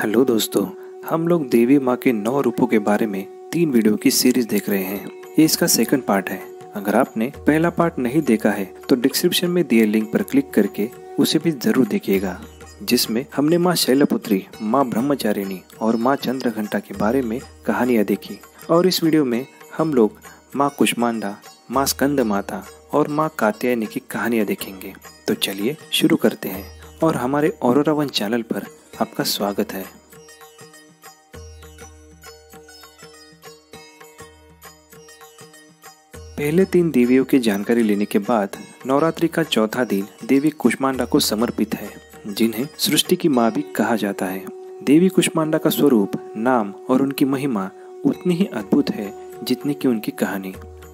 Hello दोस्तों, हम लोग देवी माँ के 9 रूपों के बारे में 3 वीडियो की सीरीज देख रहे हैं। ये इसका सेकंड पार्ट है। अगर आपने पहला पार्ट नहीं देखा है तो डिस्क्रिप्शन में दिए लिंक पर क्लिक करके उसे भी जरूर देखिएगा, जिसमें हमने माँ शैलपुत्री, माँ ब्रह्मचारिणी और माँ चंद्रघंटा के बारे में कहानियाँ देखी। और इस वीडियो में हम लोग माँ कुष्मांडा, माँ स्कंद माता और माँ कात्यायनी की कहानियाँ देखेंगे। तो चलिए शुरू करते हैं। और हमारे ऑरोरा वन चैनल पर आपका स्वागत है। पहले 3 देवियों की जानकारी लेने के बाद नवरात्रि का चौथा दिन देवी कुष्मांडा को समर्पित है, जिन्हें सृष्टि की माँ भी कहा जाता है। देवी कुष्मांडा का स्वरूप, नाम और उनकी महिमा उतनी ही अद्भुत है जितनी कि उनकी कहानी।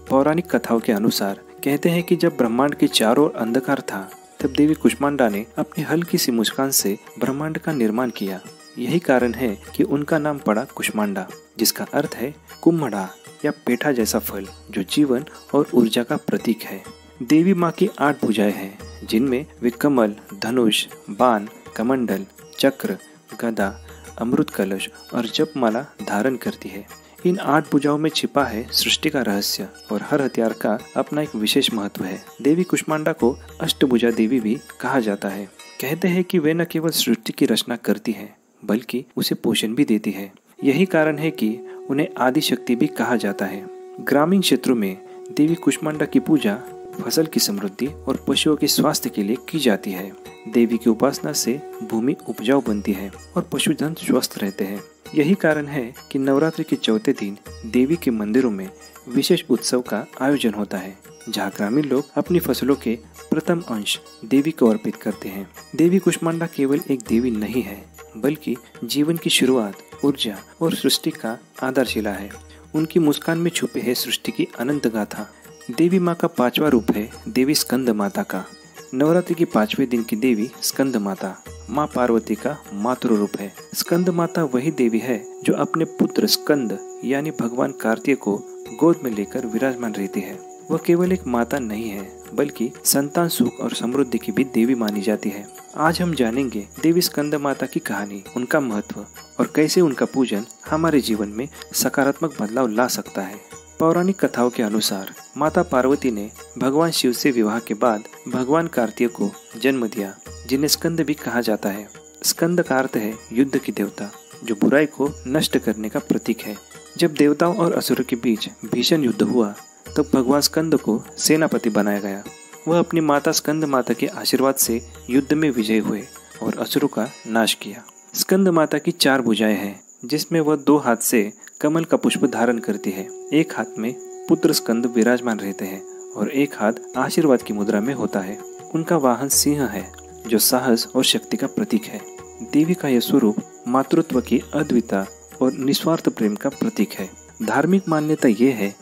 पौराणिक कथाओं के अनुसार कहते हैं कि जब ब्रह्मांड के चारों ओर अंधकार था, तब देवी कुष्मांडा ने अपनी हल्की सी मुस्कान से ब्रह्मांड का निर्माण किया। यही कारण है कि उनका नाम पड़ा कुष्मांडा, जिसका अर्थ है कुम्हड़ा या पेठा जैसा फल, जो जीवन और ऊर्जा का प्रतीक है। देवी माँ की 8 भुजाएं हैं, जिनमें वे कमल, धनुष, बाण, कमंडल, चक्र, गदा, अमृत कलश और जपमाला धारण करती है। इन 8 भुजाओं में छिपा है सृष्टि का रहस्य और हर हथियार का अपना एक विशेष महत्व है। देवी कुष्मांडा को अष्टभुजा देवी भी कहा जाता है। कहते हैं कि वे न केवल सृष्टि की रचना करती है, बल्कि उसे पोषण भी देती है। यही कारण है कि उन्हें आदि शक्ति भी कहा जाता है। ग्रामीण क्षेत्रों में देवी कुष्मांडा की पूजा फसल की समृद्धि और पशुओं के स्वास्थ्य के लिए की जाती है। देवी की उपासना से भूमि उपजाऊ बनती है और पशुधन स्वस्थ रहते हैं। यही कारण है कि नवरात्रि के चौथे दिन देवी के मंदिरों में विशेष उत्सव का आयोजन होता है, जहाँ ग्रामीण लोग अपनी फसलों के प्रथम अंश देवी को अर्पित करते हैं। देवी कुष्मांडा केवल एक देवी नहीं है, बल्कि जीवन की शुरुआत, ऊर्जा और सृष्टि का आधारशिला है। उनकी मुस्कान में छुपे है सृष्टि की अनंत गाथा। देवी माँ का 5वां रूप है देवी स्कंद माता का। नवरात्रि के 5वें दिन की देवी स्कंद माता माँ पार्वती का मातृ रूप है। स्कंद माता वही देवी है जो अपने पुत्र स्कंद यानी भगवान कार्तिक को गोद में लेकर विराजमान रहती है। वह केवल एक माता नहीं है, बल्कि संतान सुख और समृद्धि की भी देवी मानी जाती है। आज हम जानेंगे देवी स्कंद माता की कहानी, उनका महत्व और कैसे उनका पूजन हमारे जीवन में सकारात्मक बदलाव ला सकता है। पौराणिक कथाओं के अनुसार माता पार्वती ने भगवान शिव से विवाह के बाद भगवान कार्तिक को जन्म दिया, जिन्हें स्कंद भी कहा जाता है। स्कंद का अर्थ है युद्ध की देवता, जो बुराई को नष्ट करने का प्रतीक है। जब देवताओं और असुरों के बीच भीषण युद्ध हुआ, तब भगवान स्कंद को सेनापति बनाया गया। वह अपनी माता स्कंद माता के आशीर्वाद से युद्ध में विजयी हुए और असुरों का नाश किया। स्कंद माता की 4 भुजाएं हैं, जिसमें वह 2 हाथ से कमल का पुष्प धारण करती है। एक हाथ में पुत्र स्कंद विराजमान रहते हैं और एक हाथ आशीर्वाद की मुद्रा में होता है। उनका वाहन सिंह है, जो साहस और शक्ति का प्रतीक है। देवी का यह स्वरूप मातृत्व की अद्वितीयता और निस्वार्थ प्रेम का प्रतीक है। धार्मिक मान्यता ये है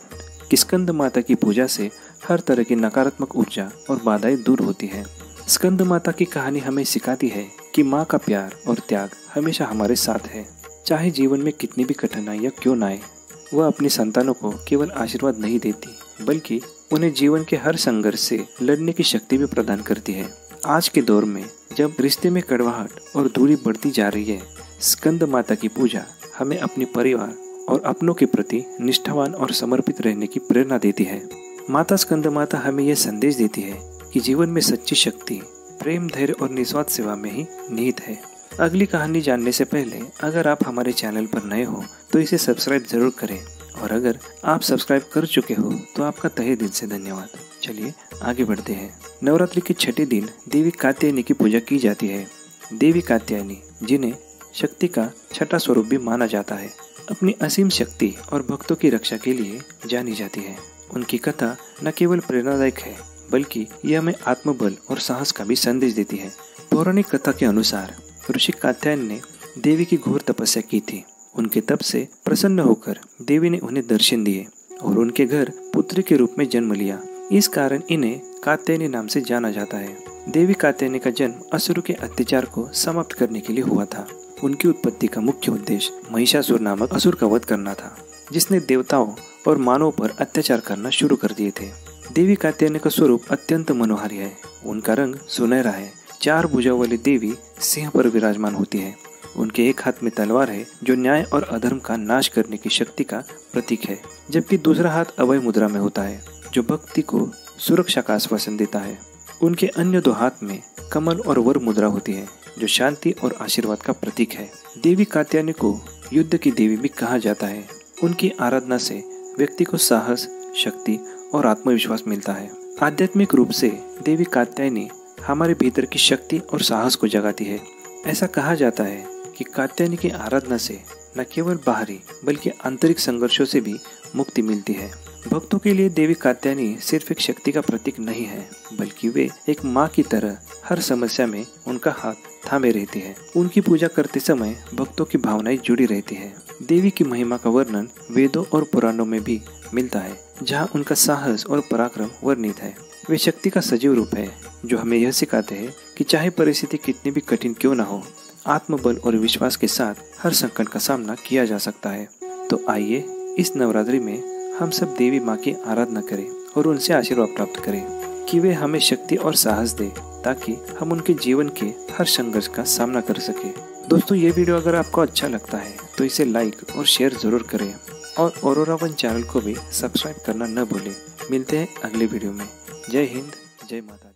कि स्कंद माता की पूजा से हर तरह की नकारात्मक ऊर्जा और बाधाएं दूर होती है। स्कंद माता की कहानी हमें सिखाती है कि माँ का प्यार और त्याग हमेशा हमारे साथ है। चाहे जीवन में कितनी भी कठिनाइयाँ क्यों न आए, वह अपनी संतानों को केवल आशीर्वाद नहीं देती, बल्कि उन्हें जीवन के हर संघर्ष से लड़ने की शक्ति भी प्रदान करती है। आज के दौर में जब रिश्ते में कड़वाहट और दूरी बढ़ती जा रही है, स्कंद माता की पूजा हमें अपने परिवार और अपनों के प्रति निष्ठावान और समर्पित रहने की प्रेरणा देती है। माता स्कंद माता हमें यह संदेश देती है कि जीवन में सच्ची शक्ति प्रेम, धैर्य और निस्वार्थ सेवा में ही निहित है। अगली कहानी जानने से पहले अगर आप हमारे चैनल पर नए हो तो इसे सब्सक्राइब जरूर करें, और अगर आप सब्सक्राइब कर चुके हो तो आपका तहे दिल से धन्यवाद। चलिए आगे बढ़ते हैं। नवरात्रि के 6ठे दिन देवी कात्यायनी की पूजा की जाती है। देवी कात्यायनी, जिन्हें शक्ति का 6ठा स्वरूप भी माना जाता है, अपनी असीम शक्ति और भक्तों की रक्षा के लिए जानी जाती है। उनकी कथा न केवल प्रेरणादायक है, बल्कि यह हमें आत्मबल और साहस का भी संदेश देती है। पौराणिक कथा के अनुसार ऋषि कात्यायन ने देवी की घोर तपस्या की थी। उनके तप से प्रसन्न होकर देवी ने उन्हें दर्शन दिए और उनके घर पुत्री के रूप में जन्म लिया। इस कारण इन्हें कात्यायनी नाम से जाना जाता है। देवी कात्यायनी का जन्म असुरों के अत्याचार को समाप्त करने के लिए हुआ था। उनकी उत्पत्ति का मुख्य उद्देश्य महिषासुर नामक असुर का वध करना था, जिसने देवताओं और मानवों पर अत्याचार करना शुरू कर दिए थे। देवी कात्यायनी का स्वरूप अत्यंत मनोहारी है। उनका रंग सुनहरा है। 4 भुजाओं वाली देवी सिंह पर विराजमान होती है। उनके एक हाथ में तलवार है जो न्याय और अधर्म का नाश करने की शक्ति का प्रतीक है, जबकि दूसरा हाथ अभय मुद्रा में होता है जो भक्ति को सुरक्षा का आश्वासन देता है। उनके अन्य दो हाथ में कमल और वर मुद्रा होती है जो शांति और आशीर्वाद का प्रतीक है। देवी कात्यायनी को युद्ध की देवी भी कहा जाता है। उनकी आराधना से व्यक्ति को साहस, शक्ति और आत्मविश्वास मिलता है। आध्यात्मिक रूप से देवी कात्यायनी हमारे भीतर की शक्ति और साहस को जगाती है। ऐसा कहा जाता है कि कात्यायनी की आराधना से न केवल बाहरी बल्कि आंतरिक संघर्षों से भी मुक्ति मिलती है। भक्तों के लिए देवी कात्यायनी सिर्फ एक शक्ति का प्रतीक नहीं है, बल्कि वे एक माँ की तरह हर समस्या में उनका हाथ थामे रहती है। उनकी पूजा करते समय भक्तों की भावनाएं जुड़ी रहती है। देवी की महिमा का वर्णन वेदों और पुराणों में भी मिलता है, जहाँ उनका साहस और पराक्रम वर्णित है। वे शक्ति का सजीव रूप है जो हमें यह सिखाते हैं कि चाहे परिस्थिति कितनी भी कठिन क्यों न हो, आत्मबल और विश्वास के साथ हर संकट का सामना किया जा सकता है। तो आइए इस नवरात्रि में हम सब देवी माँ की आराधना करें और उनसे आशीर्वाद प्राप्त करें कि वे हमें शक्ति और साहस दे, ताकि हम उनके जीवन के हर संघर्ष का सामना कर सके। दोस्तों, ये वीडियो अगर आपको अच्छा लगता है तो इसे लाइक और शेयर जरूर करें और औरोरा वन चैनल को भी सब्सक्राइब करना न भूलें। मिलते हैं अगले वीडियो में। जय हिंद, जय माता।